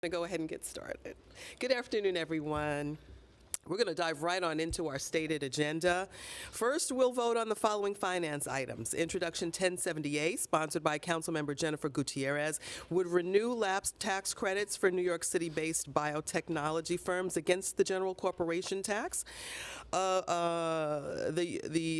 going to go ahead and get started. Good afternoon, everyone. We're going to dive right on into our stated agenda. First, we'll vote on the following finance items. Introduction 1078, sponsored by Councilmember Jennifer Gutierrez, would renew lapsed tax credits for New York City-based biotechnology firms against the general corporation tax, the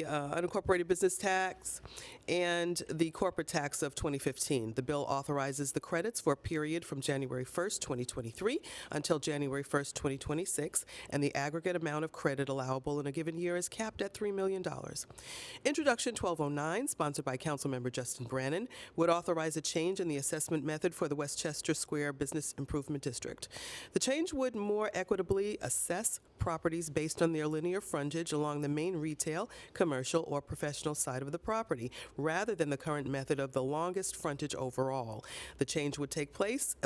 unincorporated business tax, and the corporate tax of 2015. The bill authorizes the credits for a period from January 1st, 2023 until January 1st, 2026, and the aggregate amount of credit allowable in a given year is capped at $3 million. Introduction 1209, sponsored by Councilmember Justin Brannan, would authorize a change in the assessment method for the Westchester Square Business Improvement District. The change would more equitably assess properties based on their linear frontage along the main retail, commercial, or professional side of the property, rather than the current method of the longest frontage overall. The change would take place,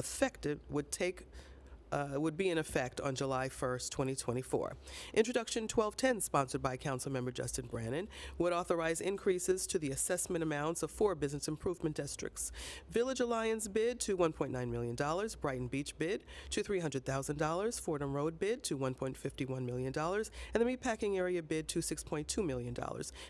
would be in effect on July 1st, 2024. Introduction 1210, sponsored by Councilmember Justin Brannan, would authorize increases to the assessment amounts of 4 business improvement districts. Village Alliance bid to $1.9 million, Brighton Beach bid to $300,000, Fordham Road bid to $1.51 million, and the Meatpacking Area bid to $6.2 million.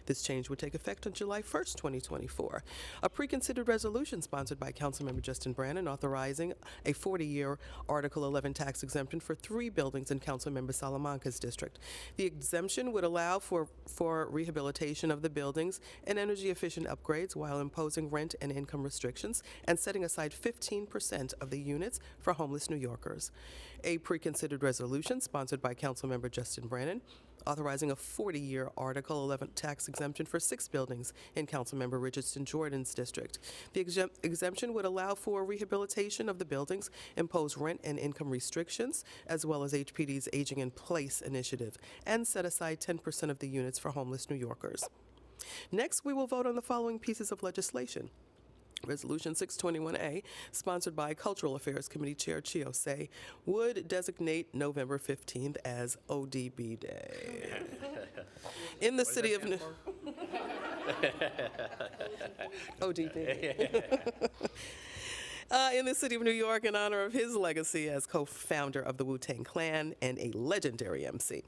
This change would take effect on July 1st, 2024. A preconsidered resolution sponsored by Councilmember Justin Brannan authorizing a 40-year Article 11 tax exemption for 3 buildings in Councilmember Salamanca's district. The exemption would allow for rehabilitation of the buildings and energy-efficient upgrades while imposing rent and income restrictions and setting aside 15% of the units for homeless New Yorkers. A preconsidered resolution sponsored by Councilmember Justin Brannan authorizing a 40-year Article 11 tax exemption for 6 buildings in Councilmember Richardson Jordan's district. The exemption would allow for rehabilitation of the buildings, impose rent and income restrictions, as well as HPD's Aging in Place initiative, and set aside 10% of the units for homeless New Yorkers. Next, we will vote on the following pieces of legislation. Resolution 621A, sponsored by Cultural Affairs Committee Chair Chiosei, would designate November 15th as ODB Day. In the city of ODB. In the city of New York in honor of his legacy as co-founder of the Wu-Tang Clan and a legendary MC.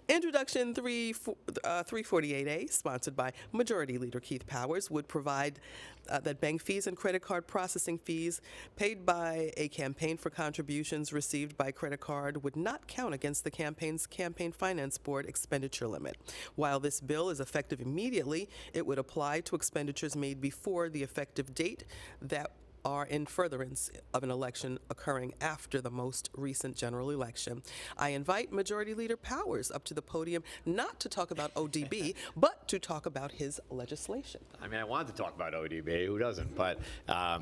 Introduction 348A, sponsored by Majority Leader Keith Powers, would provide that bank fees and credit card processing fees paid by a campaign for contributions received by credit card would not count against the campaign's Campaign Finance Board expenditure limit. While this bill is effective immediately, it would apply to expenditures made before the effective date that are in furtherance of an election occurring after the most recent general election. I invite Majority Leader Powers up to the podium not to talk about ODB, but to talk about his legislation. I mean, I wanted to talk about ODB, who doesn't? But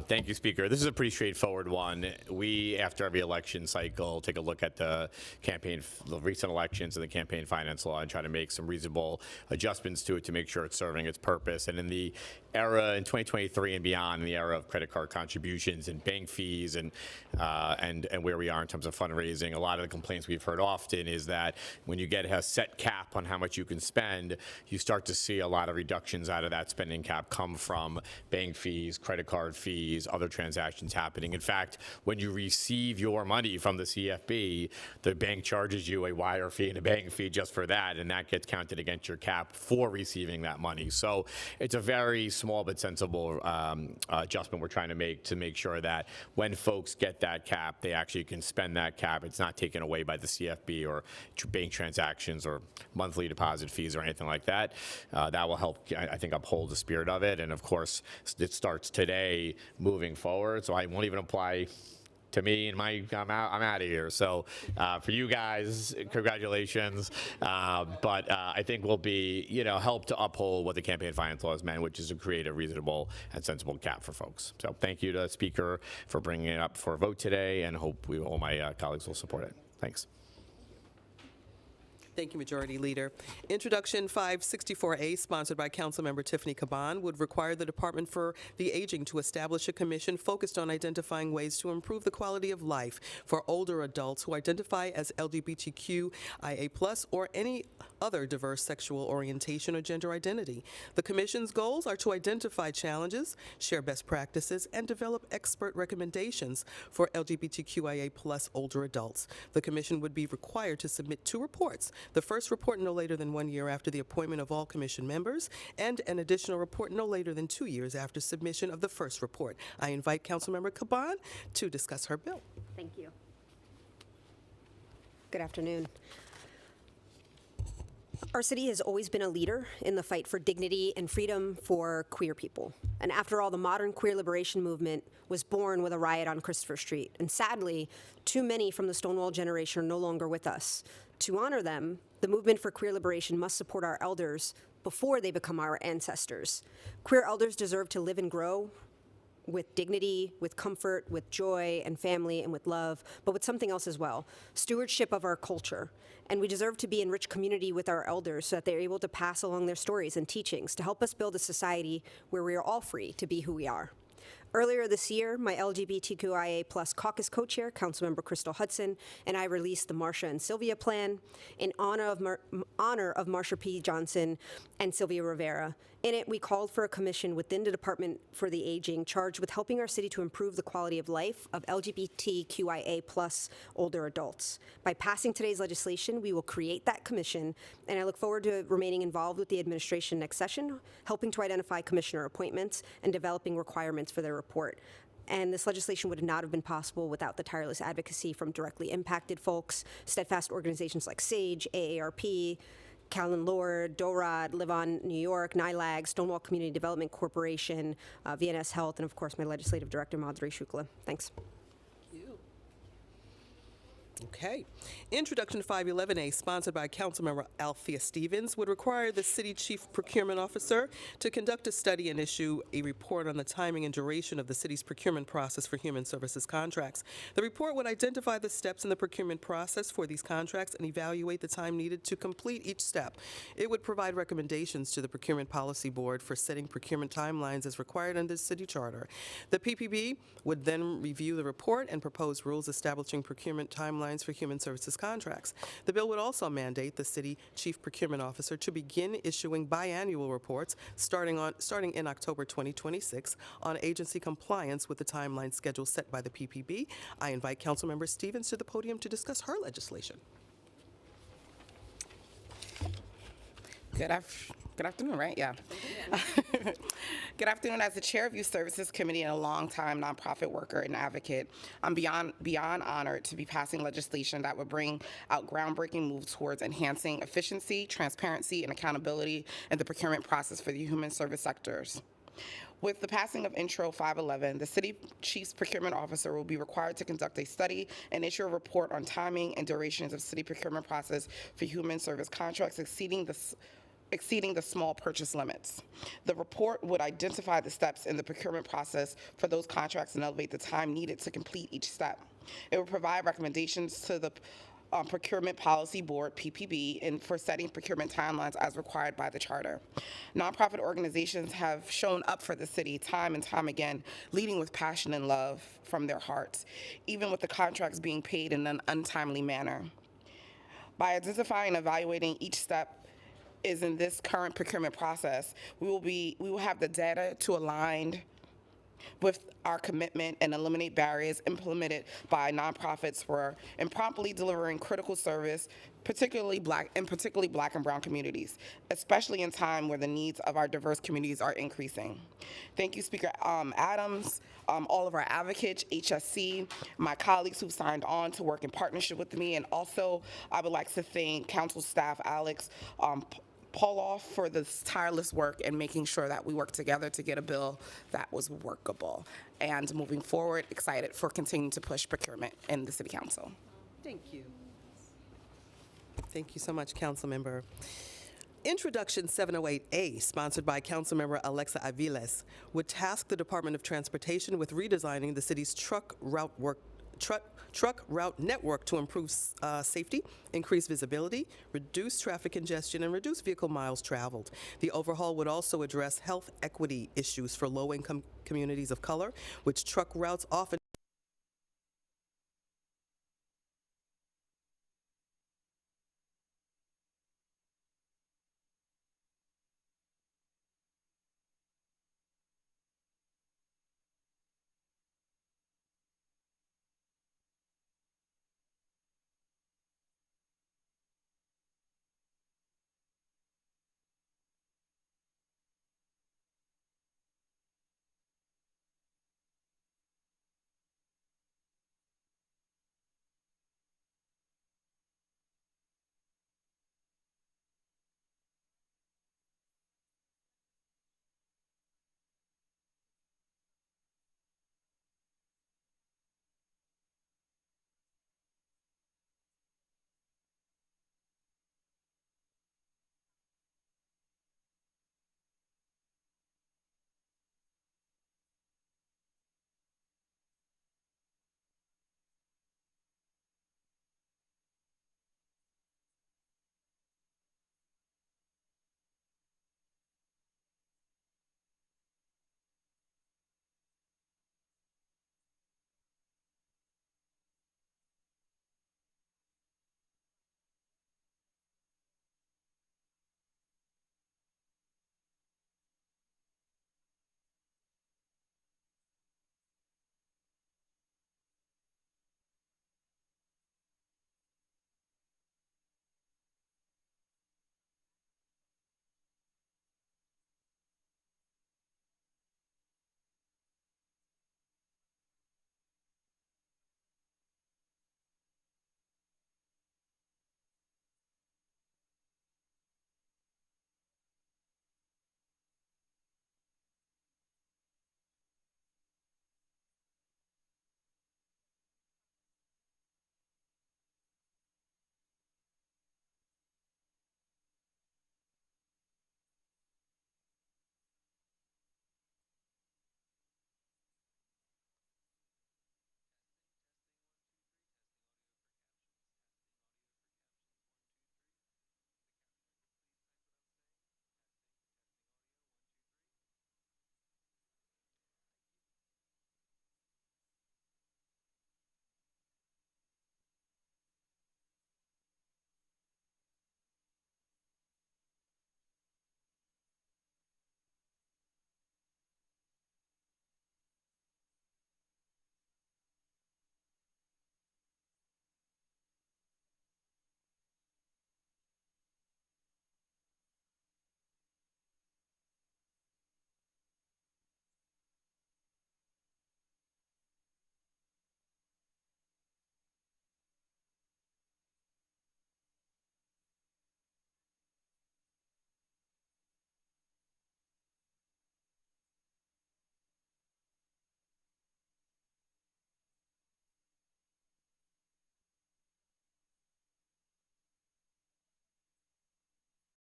thank you, Speaker. This is a pretty straightforward one. We, after every election cycle, take a look at the recent elections and the campaign finance law and try to make some reasonable adjustments to it to make sure it's serving its purpose. And in the era, in 2023 and beyond, in the era of credit card contributions and bank fees and where we are in terms of fundraising, a lot of the complaints we've heard often is that when you get a set cap on how much you can spend, you start to see a lot of reductions out of that spending cap come from bank fees, credit card fees, other transactions happening. In fact, when you receive your money from the CFB, the bank charges you a wire fee and a bank fee just for that, and that gets counted against your cap for receiving that money. So it's a very small but sensible adjustment we're trying to make sure that when folks get that cap, they actually can spend that cap. It's not taken away by the CFB or bank transactions or monthly deposit fees or anything like that. That will help, I think, uphold the spirit of it. And of course, it starts today moving forward. So I won't even apply to me, and I'm out of here. So for you guys, congratulations. But I think we'll be, help to uphold what the campaign finance law has meant, which is to create a reasonable and sensible cap for folks. So thank you to the Speaker for bringing it up for a vote today, and hope all my colleagues will support it. Thanks. Thank you, Majority Leader. Introduction 564A, sponsored by Councilmember Tiffany Caban, would require the Department for the Aging to establish a commission focused on identifying ways to improve the quality of life for older adults who identify as LGBTQIA+ or any other diverse sexual orientation or gender identity. The commission's goals are to identify challenges, share best practices, and develop expert recommendations for LGBTQIA+ older adults. The commission would be required to submit 2 reports. The first report no later than 1 year after the appointment of all commission members, and an additional report no later than 2 years after submission of the first report. I invite Councilmember Caban to discuss her bill. Thank you. Good afternoon. Our city has always been a leader in the fight for dignity and freedom for queer people. And after all, the modern queer liberation movement was born with a riot on Christopher Street. And sadly, too many from the Stonewall generation are no longer with us. To honor them, the movement for queer liberation must support our elders before they become our ancestors. Queer elders deserve to live and grow with dignity, with comfort, with joy and family, and with love, but with something else as well, stewardship of our culture. And we deserve to be in rich community with our elders so that they're able to pass along their stories and teachings to help us build a society where we are all free to be who we are. Earlier this year, my LGBTQIA+ caucus co-chair, Councilmember Crystal Hudson, and I released the Marsha and Sylvia Plan in honor of Marsha P. Johnson and Sylvia Rivera. In it, we called for a commission within the Department for the Aging charged with helping our city to improve the quality of life of LGBTQIA+ older adults. By passing today's legislation, we will create that commission, and I look forward to remaining involved with the administration next session, helping to identify commissioner appointments and developing requirements for their report. And this legislation would not have been possible without the tireless advocacy from directly impacted folks, steadfast organizations like SAGE, AARP, Callan Lord, DORAD, Live On New York, NILAG, Stonewall Community Development Corporation, VNS Health, and of course my Legislative Director, Madhuri Shukla. Thanks. Okay. Introduction 511A, sponsored by Councilmember Althea Stevens, would require the City Chief Procurement Officer to conduct a study and issue a report on the timing and duration of the city's procurement process for human services contracts. The report would identify the steps in the procurement process for these contracts and evaluate the time needed to complete each step. It would provide recommendations to the Procurement Policy Board for setting procurement timelines as required under the city charter. The PPB would then review the report and propose rules establishing procurement timelines for human services contracts. The bill would also mandate the City Chief Procurement Officer to begin issuing biannual reports starting in October 2026 on agency compliance with the timeline schedule set by the PPB. I invite Councilmember Stevens to the podium to discuss her legislation. Good afternoon, right? Yeah. Good afternoon. As the chair of Youth Services Committee and a longtime nonprofit worker and advocate, I'm beyond honored to be passing legislation that would bring out groundbreaking moves towards enhancing efficiency, transparency, and accountability in the procurement process for the human service sectors. With the passing of Intro 511, the City Chief's Procurement Officer will be required to conduct a study and issue a report on timing and durations of city procurement process for human service contracts exceeding the small purchase limits. The report would identify the steps in the procurement process for those contracts and elevate the time needed to complete each step. It would provide recommendations to the Procurement Policy Board, PPB, and for setting procurement timelines as required by the charter. Nonprofit organizations have shown up for the city time and time again, leading with passion and love from their hearts, even with the contracts being paid in an untimely manner. By identifying and evaluating each step is in this current procurement process, we will have the data to align with our commitment and eliminate barriers implemented by nonprofits in promptly delivering critical service, particularly black and brown communities, especially in time where the needs of our diverse communities are increasing. Thank you, Speaker Adams, all of our advocates, HSC, my colleagues who signed on to work in partnership with me, and also I would like to thank Council staff Alex Pauloff for this tireless work and making sure that we work together to get a bill that was workable. And moving forward, excited for continuing to push procurement in the City Council. Thank you. Thank you so much, Councilmember. Introduction 708A, sponsored by Councilmember Alexa Aviles, would task the Department of Transportation with redesigning the city's truck route truck route network to improve safety, increase visibility, reduce traffic congestion, and reduce vehicle miles traveled. The overhaul would also address health equity issues for low-income communities of color, which truck routes often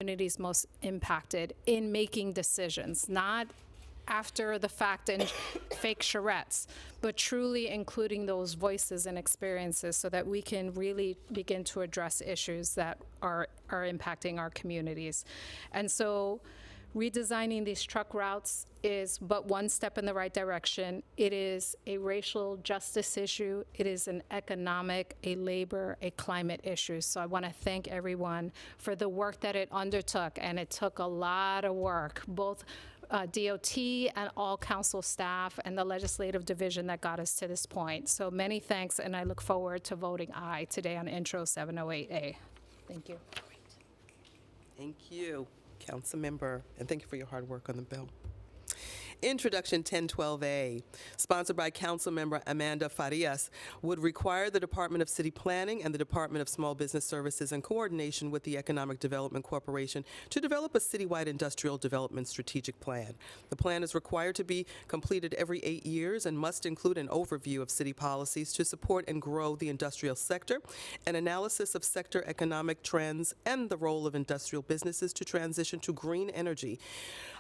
communities most impacted in making decisions, not after the fact and fake charrettes, but truly including those voices and experiences so that we can really begin to address issues that are impacting our communities. And so redesigning these truck routes is but one step in the right direction. It is a racial justice issue. It is an economic, a labor, a climate issue. So I want to thank everyone for the work that it undertook, and it took a lot of work, both DOT and all council staff and the legislative division that got us to this point. So many thanks, and I look forward to voting aye today on Intro 708A. Thank you. Thank you, Councilmember, and thank you for your hard work on the bill. Introduction 1012A, sponsored by Councilmember Amanda Farias, would require the Department of City Planning and the Department of Small Business Services in coordination with the Economic Development Corporation to develop a citywide industrial development strategic plan. The plan is required to be completed every 8 years and must include an overview of city policies to support and grow the industrial sector, an analysis of sector economic trends, and the role of industrial businesses to transition to green energy.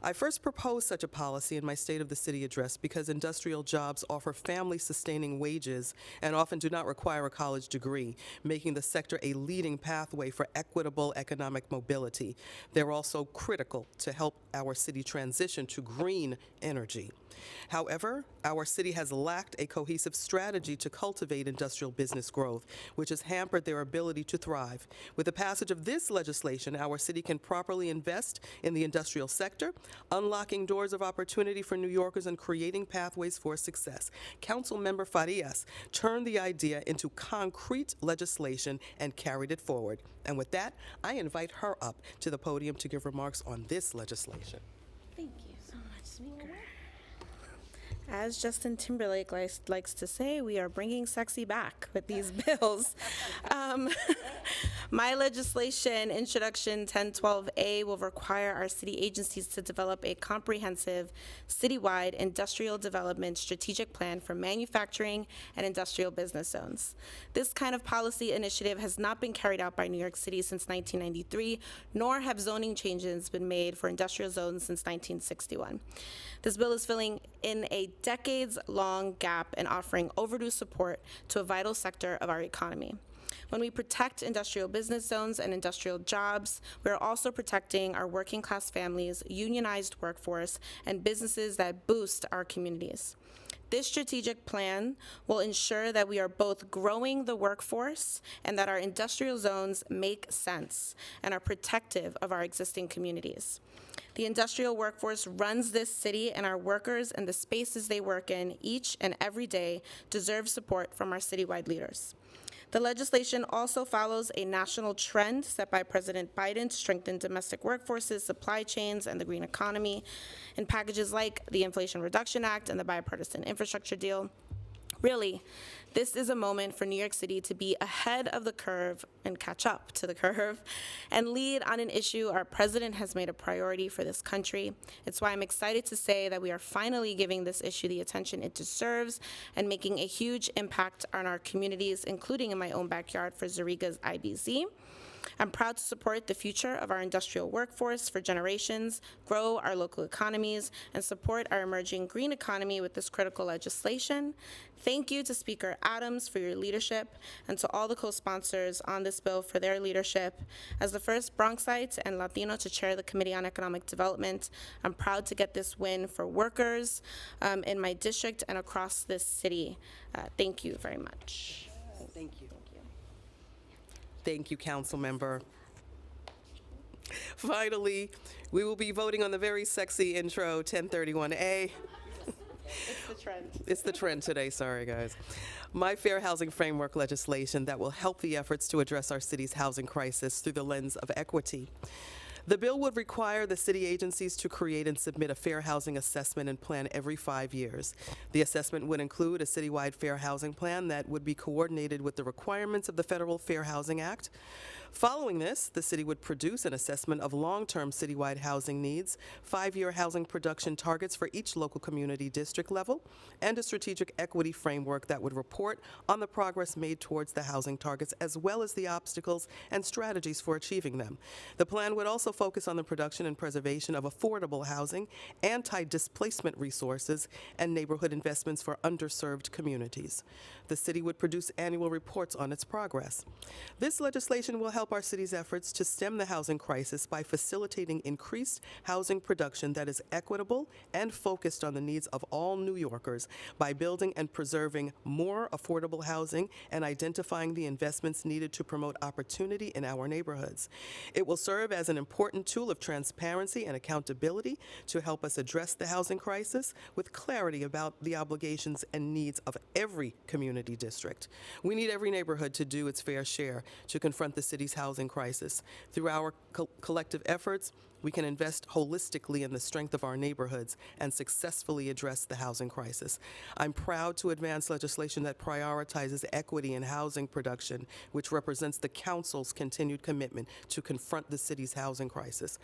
I first proposed such a policy in my my State of the City address because industrial jobs offer family-sustaining wages and often do not require a college degree, making the sector a leading pathway for equitable economic mobility. They're also critical to help our city transition to green energy. However, our city has lacked a cohesive strategy to cultivate industrial business growth, which has hampered their ability to thrive. With the passage of this legislation, our city can properly invest in the industrial sector, unlocking doors of opportunity for New Yorkers and creating pathways for success. Councilmember Farias turned the idea into concrete legislation and carried it forward. And with that, I invite her up to the podium to give remarks on this legislation. Thank you so much, Speaker. As Justin Timberlake likes to say, we are bringing sexy back with these bills. My legislation, Introduction 1012A, will require our city agencies to develop a comprehensive citywide industrial development strategic plan for manufacturing and industrial business zones. This kind of policy initiative has not been carried out by New York City since 1993, nor have zoning changes been made for industrial zones since 1961. This bill is filling in a decades-long gap and offering overdue support to a vital sector of our economy. When we protect industrial business zones and industrial jobs, we are also protecting our working-class families, unionized workforce, and businesses that boost our communities. This strategic plan will ensure that we are both growing the workforce and that our industrial zones make sense and are protective of our existing communities. The industrial workforce runs this city, and our workers and the spaces they work in each and every day deserve support from our citywide leaders. The legislation also follows a national trend set by President Biden to strengthen domestic workforces, supply chains, and the green economy in packages like the Inflation Reduction Act and the Bipartisan Infrastructure Deal. Really, this is a moment for New York City to be ahead of the curve and catch up to the curve and lead on an issue our president has made a priority for this country. It's why I'm excited to say that we are finally giving this issue the attention it deserves and making a huge impact on our communities, including in my own backyard for Zariga's IBZ. I'm proud to support the future of our industrial workforce for generations, grow our local economies, and support our emerging green economy with this critical legislation. Thank you to Speaker Adams for your leadership and to all the co-sponsors on this bill for their leadership. As the first Bronxite and Latino to chair the Committee on Economic Development, I'm proud to get this win for workers in my district and across this city. Thank you very much. Thank you. Thank you, Council Member. Finally, we will be voting on the very sexy intro 1031A. It's the trend. It's the trend today, sorry guys. My Fair Housing Framework legislation that will help the efforts to address our city's housing crisis through the lens of equity. The bill would require the city agencies to create and submit a fair housing assessment and plan every 5 years. The assessment would include a citywide fair housing plan that would be coordinated with the requirements of the Federal Fair Housing Act. Following this, the city would produce an assessment of long-term citywide housing needs, 5-year housing production targets for each local community district level, and a strategic equity framework that would report on the progress made towards the housing targets as well as the obstacles and strategies for achieving them. The plan would also focus on the production and preservation of affordable housing, anti-displacement resources, and neighborhood investments for underserved communities. The city would produce annual reports on its progress. This legislation will help our city's efforts to stem the housing crisis by facilitating increased housing production that is equitable and focused on the needs of all New Yorkers by building and preserving more affordable housing and identifying the investments needed to promote opportunity in our neighborhoods. It will serve as an important tool of transparency and accountability to help us address the housing crisis with clarity about the obligations and needs of every community district. We need every neighborhood to do its fair share to confront the city's housing crisis. Through our collective efforts, we can invest holistically in the strength of our neighborhoods and successfully address the housing crisis. I'm proud to advance legislation that prioritizes equity in housing production, which represents the council's continued commitment to confront the city's housing crisis.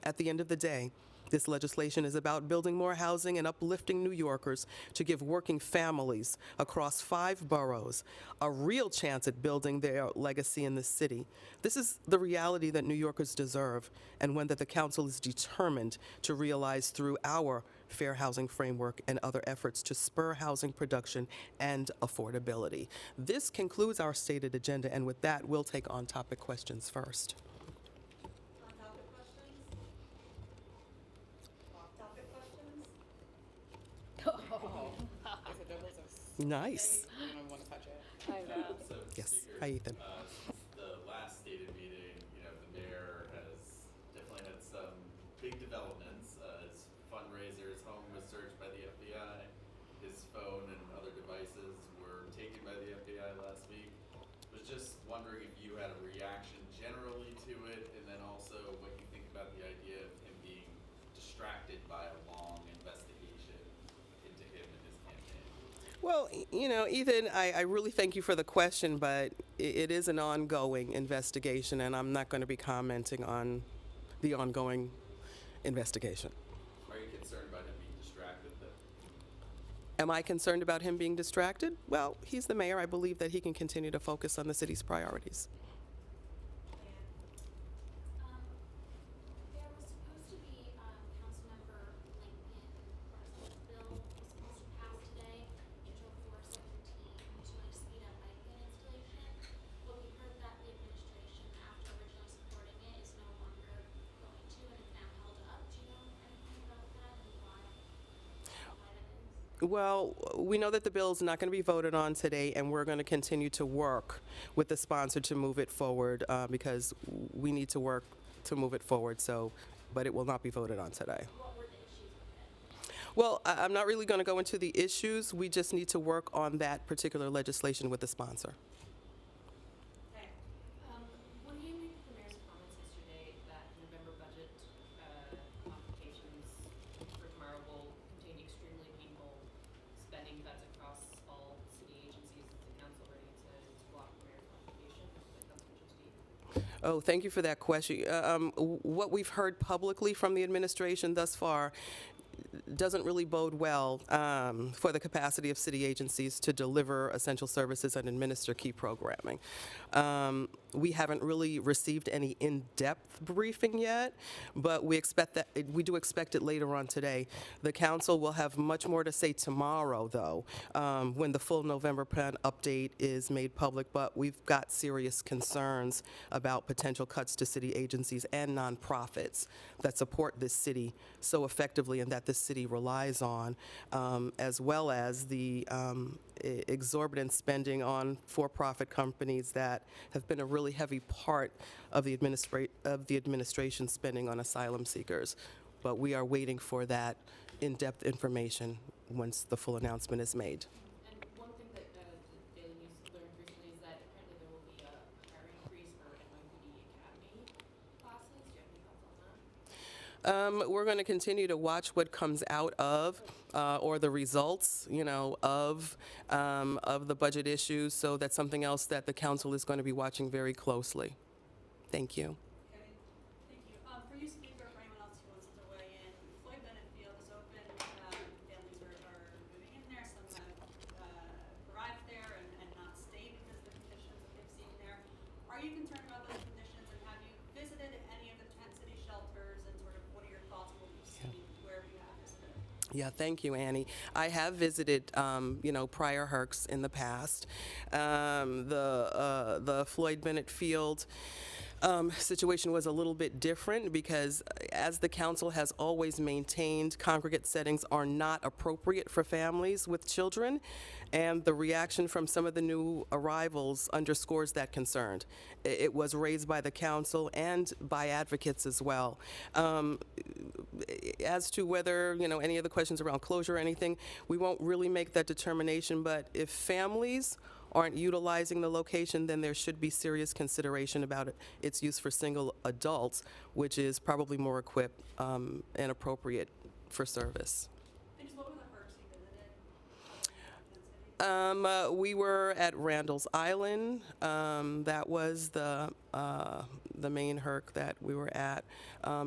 At the end of the day, this legislation is about building more housing and uplifting New Yorkers to give working families across 5 boroughs a real chance at building their legacy in the city. This is the reality that New Yorkers deserve and one that the council is determined to realize through our fair housing framework, and other efforts to spur housing production and affordability. This concludes our stated agenda, and with that, we'll take on-topic questions first. On-topic questions? Off-topic questions? Nice. You don't want to touch it. Yes. Hi, Ethan. The last stated meeting, the mayor has definitely had some big developments. His fundraiser, his home was searched by the FBI. His phone and other devices were taken by the FBI last week. Was just wondering if you had a reaction generally to it, and then also what you think about the idea of him being distracted by a long investigation into him and his campaign. Well, Ethan, I really thank you for the question, but it is an ongoing investigation, and I'm not going to be commenting on the ongoing investigation. Are you concerned about him being distracted then? Am I concerned about him being distracted? Well, he's the mayor. I believe that he can continue to focus on the city's priorities. There was supposed to be Councilmember Lincoln, or the bill was supposed to pass today, H.R. 417, to speed up bike lane installation. But we heard that the administration, after originally supporting it, is no longer going to, and it's now held up. Do you know anything about that and why that is? Well, we know that the bill is not going to be voted on today, and we're going to continue to work with the sponsor to move it forward because we need to work to move it forward. But it will not be voted on today. What were the issues with it? Well, I'm not really going to go into the issues. We just need to work on that particular legislation with the sponsor. What do you make of the mayor's comments yesterday that November budget complications for tomorrow will contain extremely painful spending cuts across all city agencies? Is the council ready to block the mayor's application? Councilman Steve? Oh, thank you for that question. What we've heard publicly from the administration thus far doesn't really bode well for the capacity of city agencies to deliver essential services and administer key programming. We haven't really received any in-depth briefing yet, but we do expect it later on today. The council will have much more to say tomorrow, though, when the full November plan update is made public. But we've got serious concerns about potential cuts to city agencies and nonprofits that support this city so effectively and that this city relies on, as well as the exorbitant spending on for-profit companies that have been a really heavy part of the administration spending on asylum seekers. But we are waiting for that in-depth information once the full announcement is made. And one thing that the Daily News learned recently is that apparently there will be a hiring freeze for NYPD Academy classes. Do you have any thoughts on that? We're going to continue to watch what comes out of or the results, of the budget issues. So that's something else that the council is going to be watching very closely. Thank you. Okay, thank you. For you, Speaker, for anyone else who wants to weigh in, Floyd Bennett Field is open. Families are moving in there. Some have arrived there and not stayed because of the conditions that they've seen there. Are you concerned about those conditions, and have you visited any of the tent city shelters, and sort of what are your thoughts on what you've seen wherever you have visited? Yeah, thank you, Annie. I have visited, prior HERCs in the past. The Floyd Bennett Field situation was a little bit different because, as the council has always maintained, congregate settings are not appropriate for families with children, and the reaction from some of the new arrivals underscores that concern. It was raised by the council and by advocates as well. As to whether, any of the questions around closure or anything, we won't really make that determination, but if families aren't utilizing the location, then there should be serious consideration about its use for single adults, which is probably more equipped and appropriate for service. And just what were the HERCs you visited? We were at Randall's Island. That was the main HERC that we were at.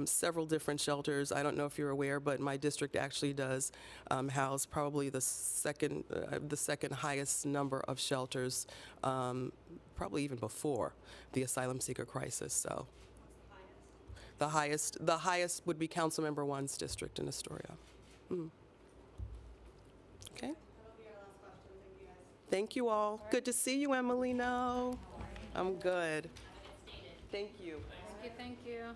Several different shelters. I don't know if you're aware, but my district actually does house probably the second highest number of shelters, probably even before the asylum seeker crisis. So, What's the highest? the highest would be Councilmember One's district in Astoria. Okay. Thank you all. Good to see you, Emily. No, I'm good. Thank you. Thank you.